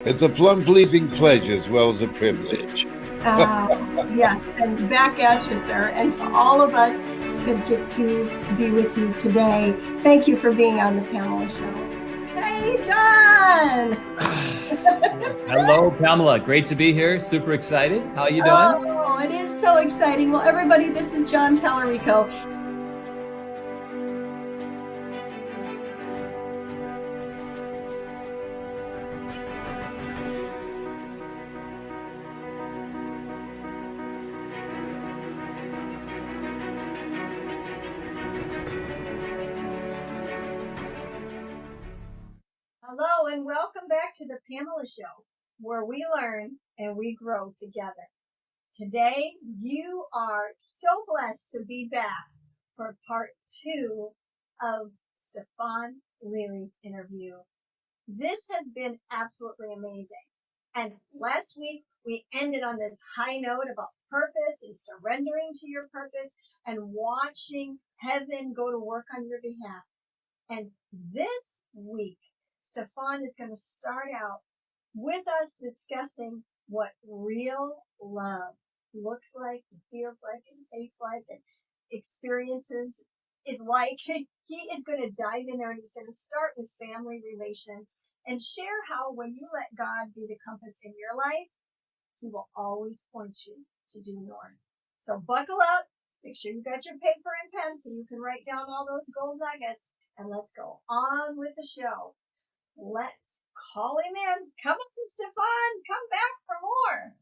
It's a plum-pleasing pleasure as well as a privilege. Yes, and back at you, sir. And to all of us that get to be with you today, thank you for being on the Pamela Show. Hey, John! Hello, Pamela. Great to be here. Super excited. How are you doing? Oh, it is so exciting. Well, everybody, this is John Tallarico. Hello, and welcome back to the Pamela Show, where we learn and we grow together. Today, you are so blessed to be back for part 2 of Stephon Leary's interview. This has been absolutely amazing. And last week, we ended on this high note about purpose and surrendering to your purpose and watching heaven go to work on your behalf. And this week, Stephon is going to start out with us discussing what real love looks like, and feels like, and tastes like, and experiences is like. He is going to dive in there and he's going to start with family relations and share how when you let God be the compass in your life, he will always point you to due north. So buckle up, make sure you got your paper and pen so you can write down all those gold nuggets, and let's go on with the show. Let's call him in. Come on, Stephon. Come back for more.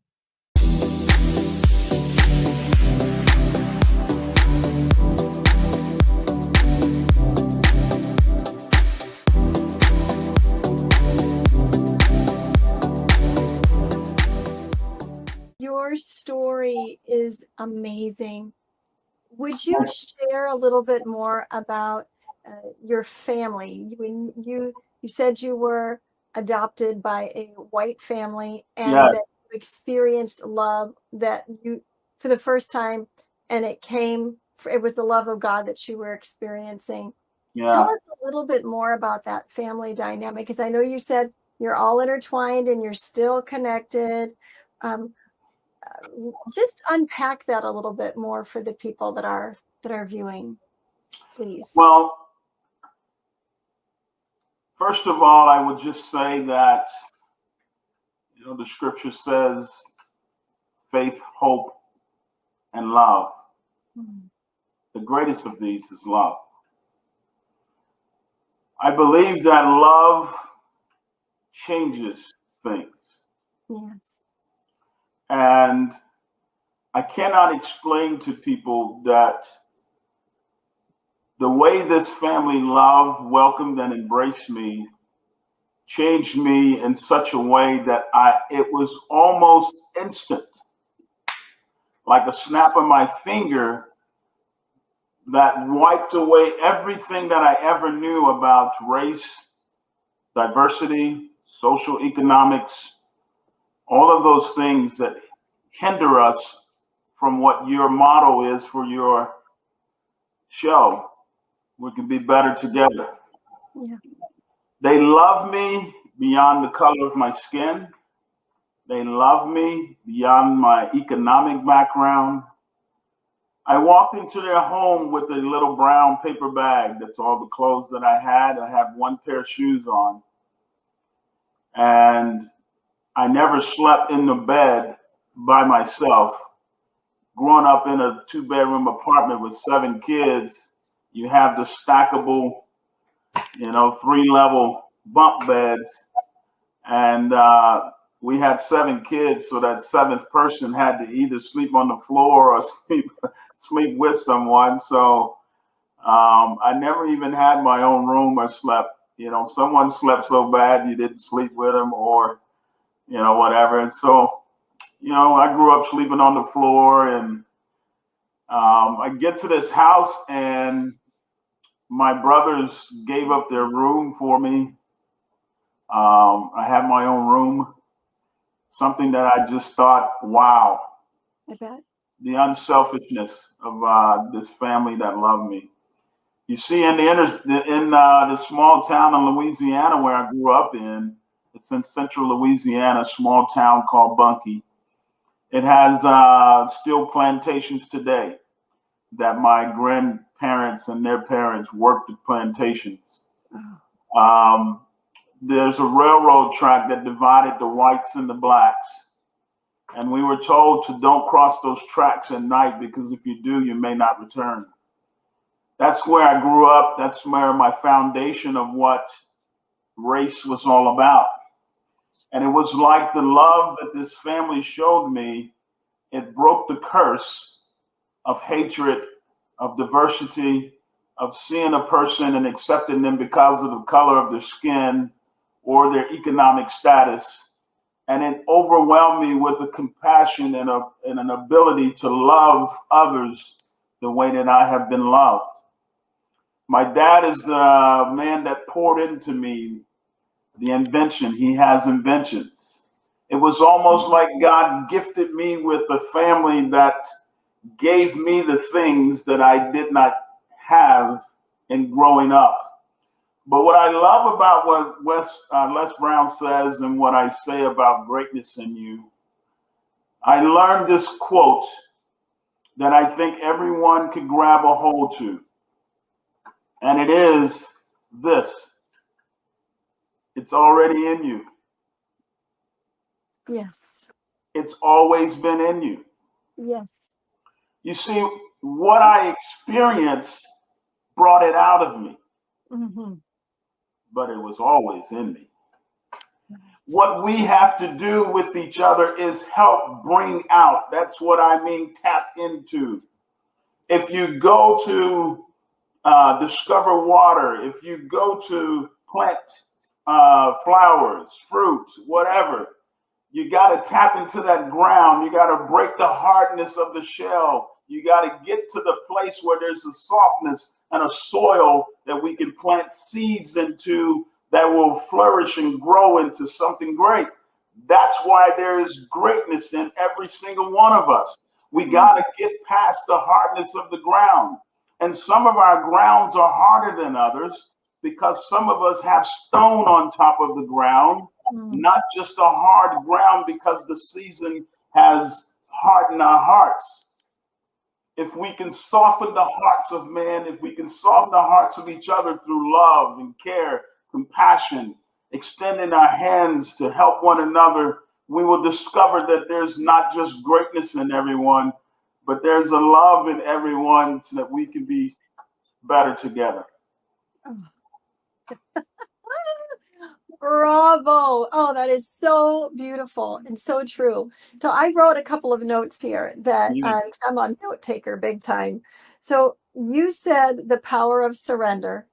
Your story is amazing. Would you share a little bit more about your family? When you said you were adopted by a white family and that you experienced love that you for the first time, and it was the love of God that you were experiencing. Tell us a little bit more about that family dynamic, because I know you said you're all intertwined and you're still connected. Just unpack that a little bit more for the people that are viewing, please. Well, first of all, I would just say that, the scripture says faith, hope, and love. Mm-hmm. The greatest of these is love. I believe that love changes things. Yes. And I cannot explain to people that the way this family loved, welcomed, and embraced me changed me in such a way that it was almost instant, like a snap of my finger that wiped away everything that I ever knew about race, diversity, social economics, all of those things that hinder us from what your motto is for your show. We can be better together. Yeah. They love me beyond the color of my skin. They love me beyond my economic background. I walked into their home with a little brown paper bag. That's all the clothes that I had. I had one pair of shoes on. And I never slept in the bed by myself. Growing up in a 2-bedroom apartment with 7 kids, you have the stackable, 3-level bunk beds. And we had 7 kids, so that 7th person had to either sleep on the floor or sleep with someone. So I never even had my own room or slept. Someone slept so bad you didn't sleep with them, or whatever. And so, I grew up sleeping on the floor, and I get to this house, and my brothers gave up their room for me. I had my own room, something that I just thought, wow. I bet. The unselfishness of this family that loved me. You see, in the small town in Louisiana where I grew up in, It's in central Louisiana, a small town called Bunkie. It has still plantations today that my grandparents and their parents worked at plantations. There's a railroad track that divided the whites and the blacks. And we were told to don't cross those tracks at night because if you do, you may not return. That's where I grew up. That's where my foundation of what race was all about. And it was like the love that this family showed me. It broke the curse of hatred, of diversity, of seeing a person and accepting them because of the color of their skin or their economic status. And it overwhelmed me with the compassion and an ability to love others the way that I have been loved. My dad is the man that poured into me the invention. He has inventions. It was almost like God gifted me with a family that gave me the things that I did not have in growing up. But what I love about what Les Brown says and what I say about greatness in you, I learned this quote that I think everyone could grab a hold to. And it is this: it's already in you. Yes. It's always been in you. Yes. You see, what I experienced brought it out of me, but it was always in me. What we have to do with each other is help bring out. That's what I mean, tap into. If you go to discover water, if you go to plant flowers, fruits, whatever, you got to tap into that ground. You got to break the hardness of the shell. You got to get to the place where there's a softness and a soil that we can plant seeds into that will flourish and grow into something great. That's why there is greatness in every single one of us. We got to get past the hardness of the ground. And some of our grounds are harder than others because some of us have stone on top of the ground, not just a hard ground because the season has hardened our hearts. If we can soften the hearts of men, if we can soften the hearts of each other through love and care, compassion, extending our hands to help one another, we will discover that there's not just greatness in everyone, but there's a love in everyone so that we can be better together. Bravo. Oh, that is so beautiful and so true. So I wrote a couple of notes here that 'cause I'm a note taker big time. So you said the power of surrender,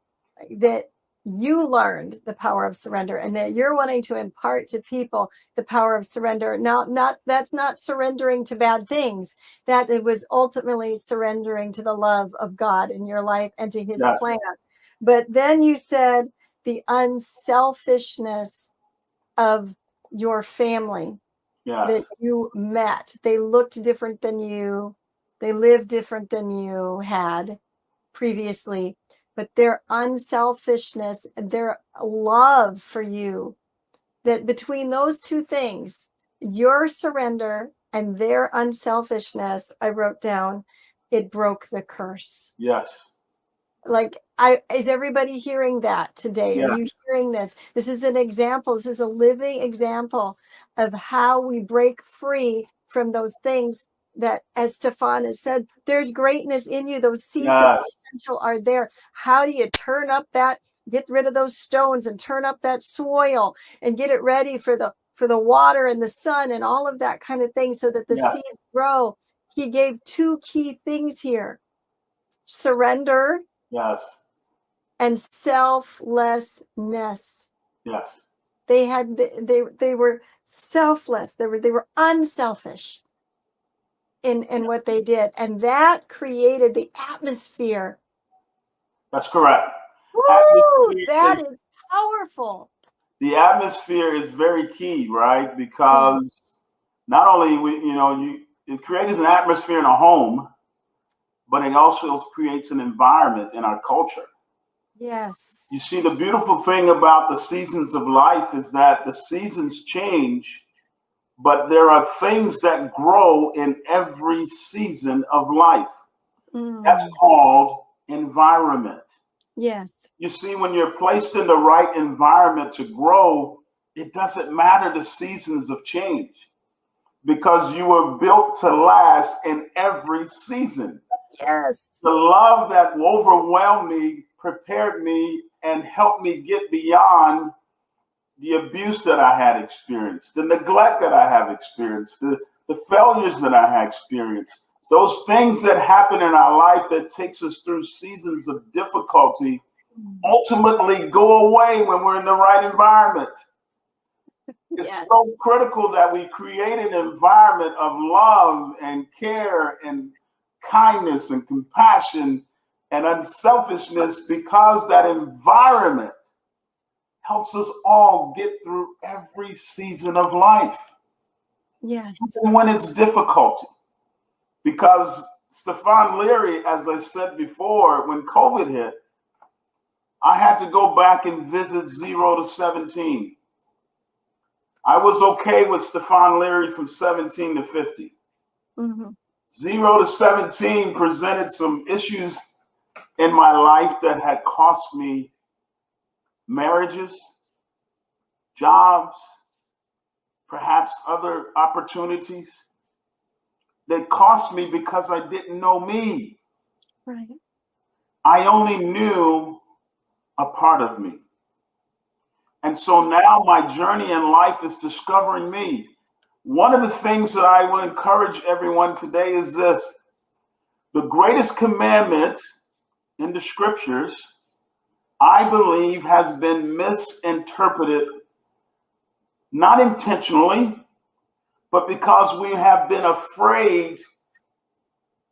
that you learned the power of surrender and that you're wanting to impart to people the power of surrender. Now, that's not surrendering to bad things. That it was ultimately surrendering to the love of God in your life and to his plan. But then you said the unselfishness of your family that you met. They looked different than you. They lived different than you had previously, but their unselfishness, their love for you, that between those two things, your surrender and their unselfishness, I wrote down, it broke the curse. Yes. Like, is everybody hearing that today? Yeah. Are you hearing this? This is an example. This is a living example of how we break free from those things that, as Stephon has said, there's greatness in you. Those seeds of potential are there. How do you turn up that, get rid of those stones and turn up that soil and get it ready for the water and the sun and all of that kind of thing so that the seeds grow? He gave two key things here: surrender. Yes. And selflessness. Yes. They were selfless. They were unselfish in what they did. And that created the atmosphere. That's correct. Woo, that is powerful. The atmosphere is very key, right? Because not only it creates an atmosphere in a home, but it also creates an environment in our culture. Yes. You see, the beautiful thing about the seasons of life is that the seasons change, but there are things that grow in every season of life. That's called environment. Yes. You see, when you're placed in the right environment to grow, it doesn't matter the seasons of change because you were built to last in every season. Yes. The love that overwhelmed me, prepared me, and helped me get beyond the abuse that I had experienced, the neglect that I have experienced, the failures that I had experienced, those things that happen in our life that takes us through seasons of difficulty ultimately go away when we're in the right environment. It's so critical that we create an environment of love and care and kindness and compassion and unselfishness, because that environment helps us all get through every season of life. Yes. Even when it's difficult. Because Stephon Leary, as I said before, when COVID hit, I had to go back and visit 0 to 17. I was okay with Stephon Leary from 17 to 50. 0 to 17 presented some issues in my life that had cost me marriages, jobs, perhaps other opportunities. They cost me because I didn't know me. Right. I only knew a part of me. And so now my journey in life is discovering me. One of the things that I will encourage everyone today is this: the greatest commandment in the scriptures, I believe, has been misinterpreted, not intentionally, but because we have been afraid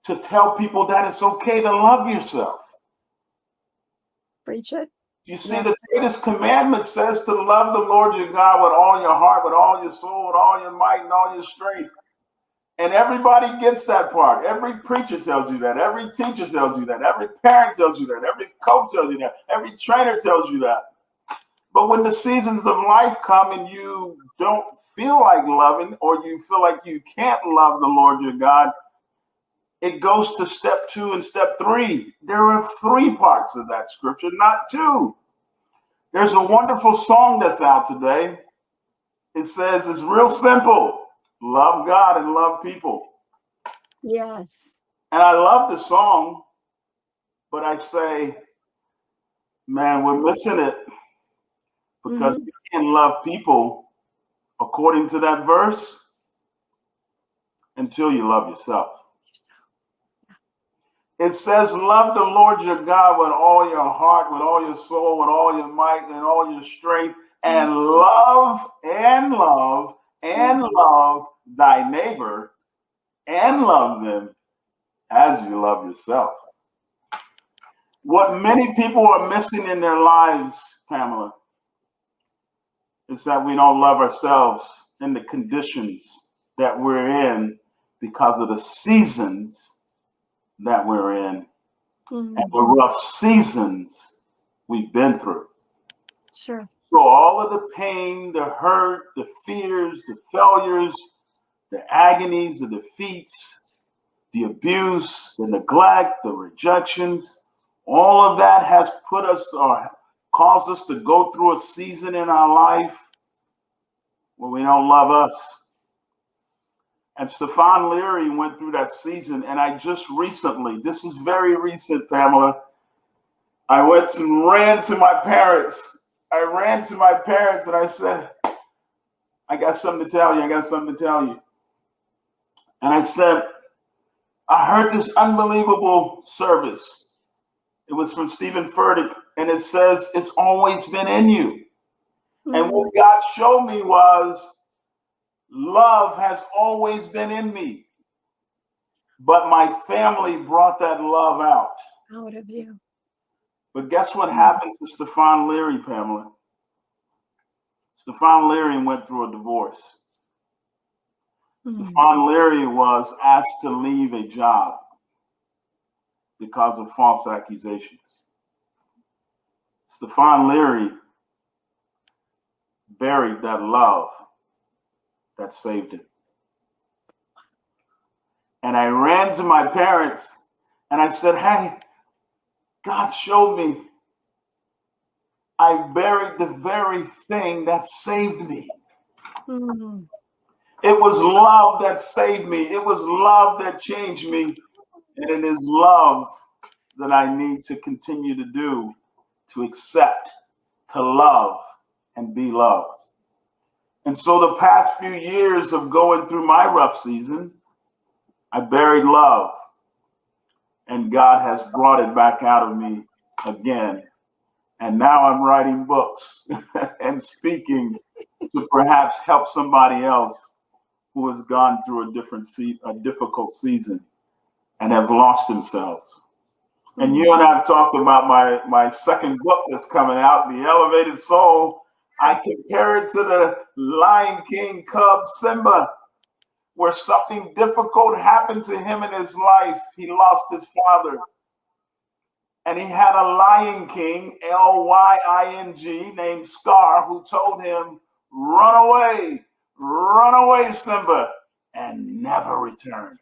to tell people that it's okay to love yourself. Preach it. You see, the greatest commandment says to love the Lord your God with all your heart, with all your soul, with all your might, and all your strength. And everybody gets that part. Every preacher tells you that. Every teacher tells you that. Every parent tells you that. Every coach tells you that. Every trainer tells you that. But when the seasons of life come and you don't feel like loving, or you feel like you can't love the Lord your God, it goes to step 2 and step 3. There are 3 parts of that scripture, not 2. There's a wonderful song that's out today. It says it's real simple: love God and love people. Yes. And I love the song, but I say, man, we're missing it, because you can't love people according to that verse until you love yourself. It says, love the Lord your God with all your heart, with all your soul, with all your might, and all your strength, and love thy neighbor, and love them as you love yourself. What many people are missing in their lives, Pamela, is that we don't love ourselves in the conditions that we're in because of the seasons that we're in and the rough seasons we've been through. Sure. So all of the pain, the hurt, the fears, the failures, the agonies, the defeats, the abuse, the neglect, the rejections, all of that has put us or caused us to go through a season in our life where we don't love us. And Stephon Leary went through that season. And I just recently, this is very recent, Pamela, I went and ran to my parents. I ran to my parents and I said, I got something to tell you. I got something to tell you. And I said, I heard this unbelievable service. It was from Stephen Furtick, and it says, it's always been in you. And what God showed me was, love has always been in me. But my family brought that love out of you. But guess what happened to Stephon Leary, Pamela? Stephon Leary went through a divorce. Stephon Leary was asked to leave a job because of false accusations. Stephon Leary buried that love that saved him. And I ran to my parents and I said, hey, God showed me I buried the very thing that saved me. Mm. It was love that saved me. It was love that changed me. And it is love that I need to continue to do, to accept, to love, and be loved. And so the past few years of going through my rough season, I buried love. And God has brought it back out of me again. And now I'm writing books and speaking to perhaps help somebody else who has gone through a difficult season and have lost themselves. And you and I have talked about my second book that's coming out, The Elevated Soul. I compare it to the Lion King cub Simba, where something difficult happened to him in his life. He lost his father. And he had a Lion King, Lying, named Scar, who told him, run away, Simba, and never return.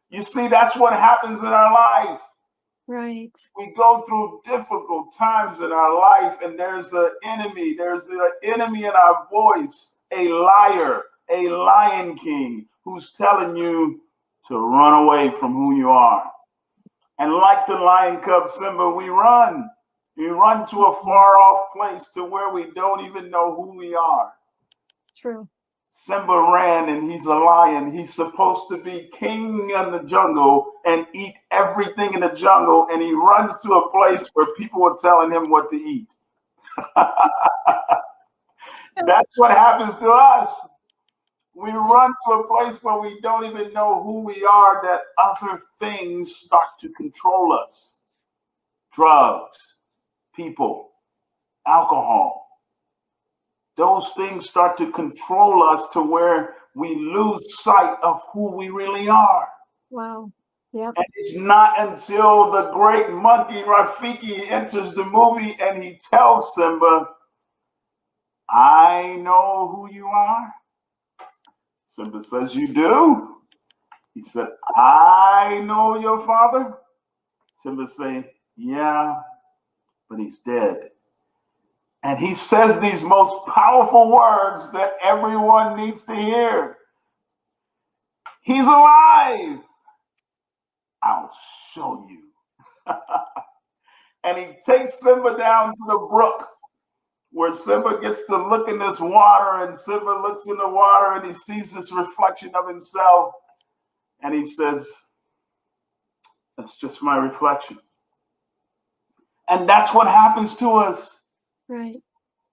You see, that's what happens in our life. Right. We go through difficult times in our life, and there's an enemy. There's an enemy in our voice, a liar, a Lion King, who's telling you to run away from who you are. And like the lion cub Simba, we run. We run to a far off place to where we don't even know who we are. True. Simba ran, and he's a lion. He's supposed to be king in the jungle and eat everything in the jungle. And he runs to a place where people are telling him what to eat. That's what happens to us. We run to a place where we don't even know who we are, that other things start to control us. Drugs, people, alcohol. Those things start to control us to where we lose sight of who we really are. Wow. Yep. And it's not until the great monkey Rafiki enters the movie and he tells Simba, I know who you are. Simba says, you do? He said, I know your father. Simba say, yeah, but he's dead. And he says these most powerful words that everyone needs to hear. He's alive. I'll show you. And he takes Simba down to the brook, where Simba gets to look in this water, and Simba looks in the water and he sees this reflection of himself. And he says, that's just my reflection. And that's what happens to us. Right.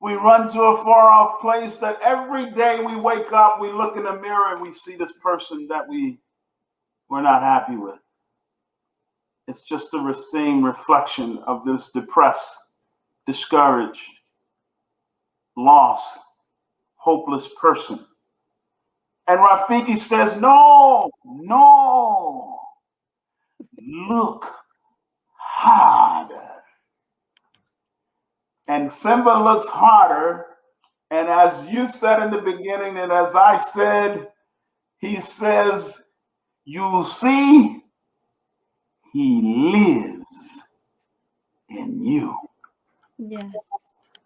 We run to a far off place that every day we wake up, we look in the mirror and we see this person that we're not happy with. It's just the same reflection of this depressed, discouraged, lost, hopeless person. And Rafiki says, no, look harder. And Simba looks harder. And as you said in the beginning, and as I said, he says, you see, he lives in you. Yes.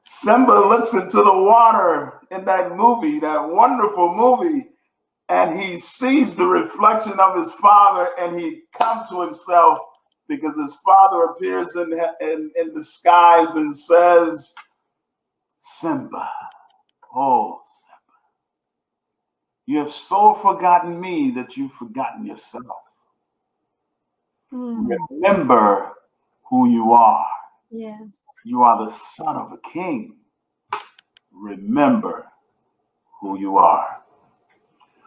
Simba looks into the water in that movie, that wonderful movie, and he sees the reflection of his father, and he comes to himself because his father appears in the skies and says, Simba, oh, Simba, you have so forgotten me that you've forgotten yourself. Remember who you are. Yes. You are the son of a king. Remember who you are.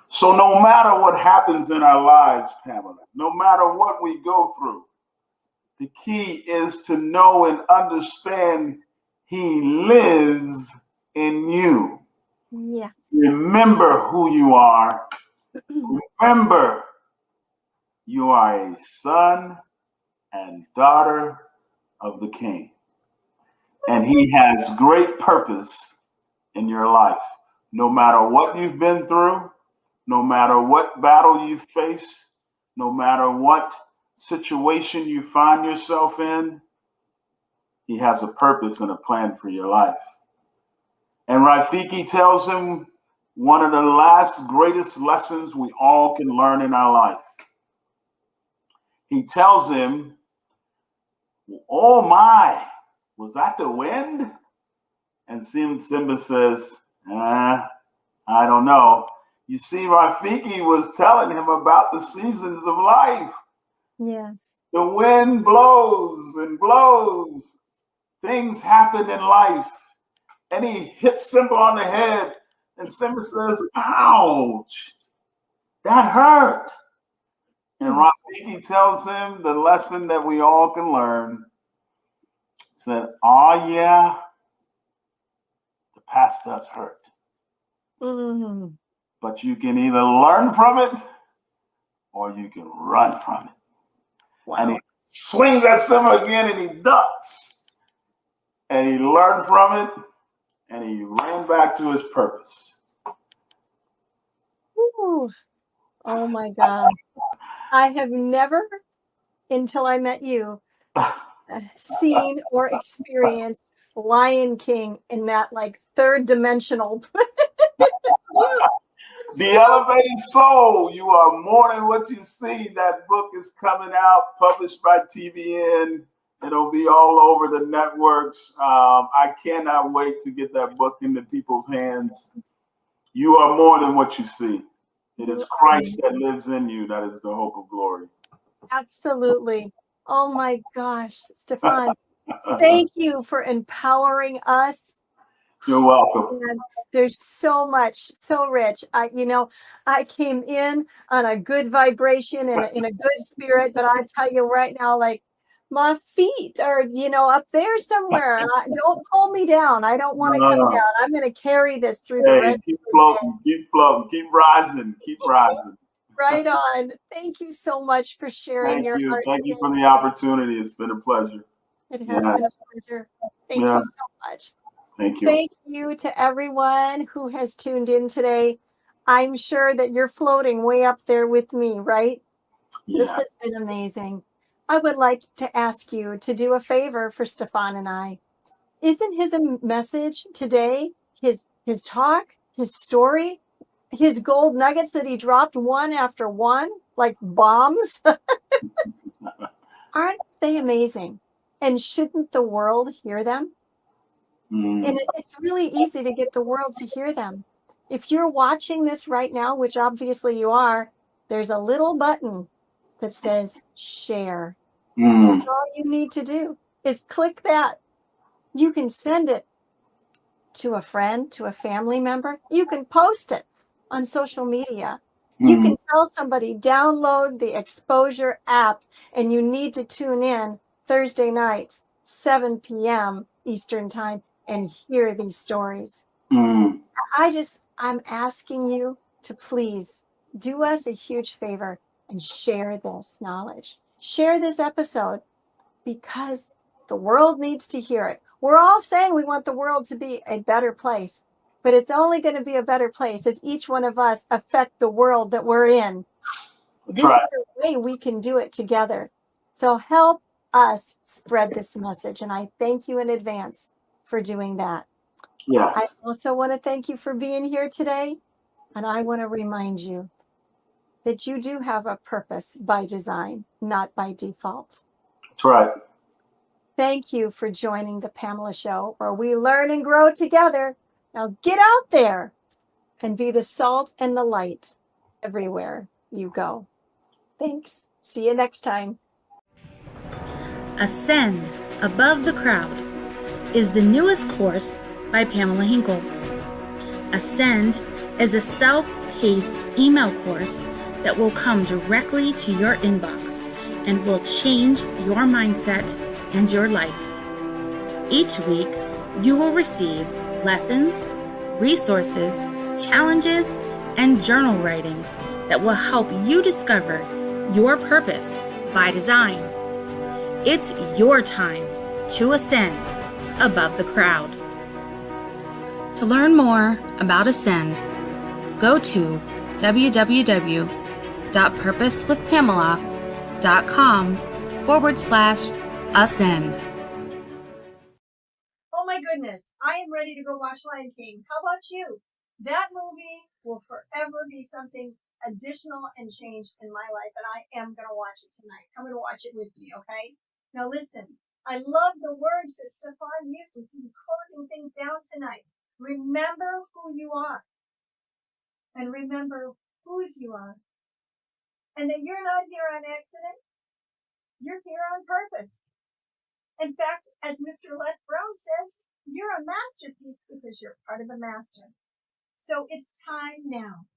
So no matter what happens in our lives, Pamela, no matter what we go through, the key is to know and understand he lives in you. Yes. Remember who you are. Remember you are a son and daughter of the King. And he has great purpose in your life. No matter what you've been through, no matter what battle you face, no matter what situation you find yourself in, he has a purpose and a plan for your life. And Rafiki tells him one of the last greatest lessons we all can learn in our life. He tells him, oh my, was that the wind? And Simba says, I don't know. You see, Rafiki was telling him about the seasons of life. Yes. The wind blows and blows. Things happen in life. And he hits Simba on the head. And Simba says, ouch, that hurt. And Rafiki tells him the lesson that we all can learn. He said, oh yeah, the past does hurt. Mm-hmm. But you can either learn from it or you can run from it. Wow. And he swings at Simba again and he ducks. And he learned from it and he ran back to his purpose. Ooh. Oh my God. I have never, until I met you, seen or experienced Lion King in that like third dimensional. The Elevated Soul, you are more than what you see. That book is coming out, published by TBN. It'll be all over the networks. I cannot wait to get that book into people's hands. You are more than what you see. It is Christ that lives in you. That is the hope of glory. Absolutely. Oh my gosh, Stephon, thank you for empowering us. You're welcome. And there's so much, so rich. I came in on a good vibration and in a good spirit, but I tell you right now, like my feet are, up there somewhere. And don't pull me down. I don't want to come down. I'm going to carry this through the rest keep floating, keep floating, keep rising, keep rising. Right on. Thank you so much for sharing your heart. Thank you for the opportunity. It's been a pleasure. It has been a pleasure. Thank you so much. Thank you. Thank you to everyone who has tuned in today. I'm sure that you're floating way up there with me, right? Yeah. This has been amazing. I would like to ask you to do a favor for Stephon and I. Isn't his message today, his talk, his story, his gold nuggets that he dropped one after one, like bombs? Aren't they amazing? And shouldn't the world hear them? And it's really easy to get the world to hear them. If you're watching this right now, which obviously you are, there's a little button that says share. That's all you need to do is click that. You can send it to a friend, to a family member. You can post it on social media. You can tell somebody, download the Exposure app, and you need to tune in Thursday nights, 7 p.m. Eastern time, and hear these stories. I'm asking you to please do us a huge favor and share this knowledge. Share this episode because the world needs to hear it. We're all saying we want the world to be a better place, but it's only going to be a better place as each one of us affect the world that we're in. This is the way we can do it together. So help us spread this message. And I thank you in advance for doing that. Yes. I also want to thank you for being here today. And I want to remind you that you do have a purpose by design, not by default. That's right. Thank you for joining the Pamela Show, where we learn and grow together. Now get out there and be the salt and the light everywhere you go. Thanks. See you next time. Ascend Above the Crowd is the newest course by Pamela Hinkle. Ascend is a self-paced email course that will come directly to your inbox and will change your mindset and your life. Each week, you will receive lessons, resources, challenges, and journal writings that will help you discover your purpose by design. It's your time to ascend above the crowd. To learn more about Ascend, go to www.purposewithpamela.com/ascend. Oh my goodness, I am ready to go watch Lion King. How about you? That movie will forever be something additional and changed in my life, and I am going to watch it tonight. Come and watch it with me, okay? Now listen, I love the words that Stephon uses. He's closing things down tonight. Remember who you are, and remember whose you are, and that you're not here on accident. You're here on purpose. In fact, as Mr. Les Brown says, you're a masterpiece because you're part of a master. So it's time now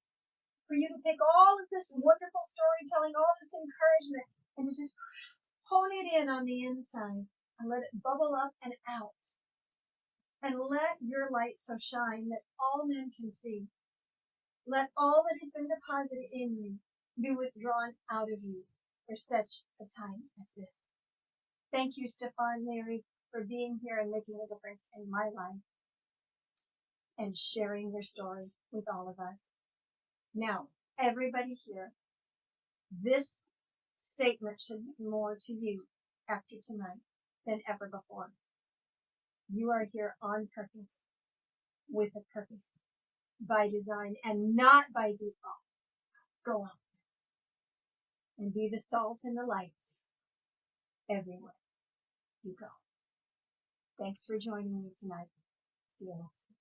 for you to take all of this wonderful storytelling, all this encouragement, and to just hone it in on the inside and let it bubble up and out. And let your light so shine that all men can see. Let all that has been deposited in you be withdrawn out of you for such a time as this. Thank you, Stephon Leary, for being here and making a difference in my life and sharing your story with all of us. Now, everybody here, this statement should mean more to you after tonight than ever before. You are here on purpose, with a purpose, by design and not by default. Go out and be the salt and the light everywhere you go. Thanks for joining me tonight. See you next week.